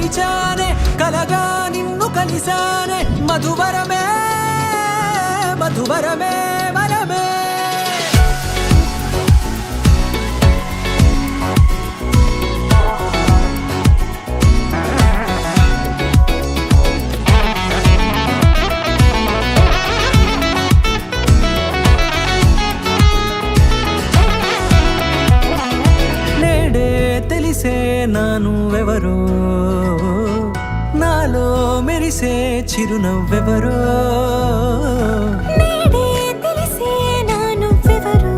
మరిచానే కలగా నిన్ను కలిసానే మధువరమే మధువరమే వరమే తెలిసే నానువెవరో నాలో మెరిసే చిరునవ్వెవరో నేడే తెలిసే నానువెవరో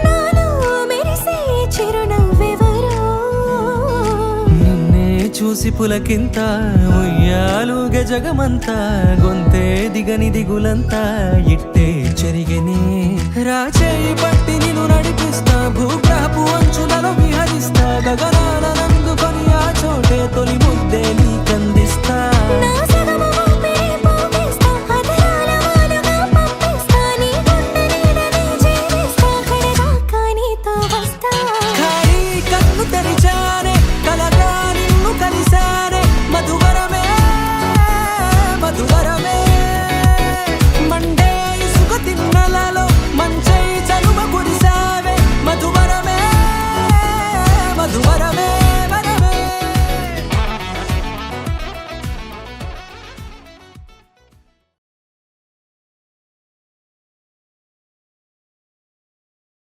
నాలో మెరిసే చిరునవ్వెవరో నిన్నే చూసి పులకింత ఉయ్యాలుగ జగమంతా గొంతే దిగని దిగులంతా ఇట్టే చెరిగెనే రాచేయి పట్టి నిన్ను నడిపిస్తా భూగ్రహపు అంచులలో విహరిస్తా గగనానందుకొని ఆ చోటే తొలి ముద్దే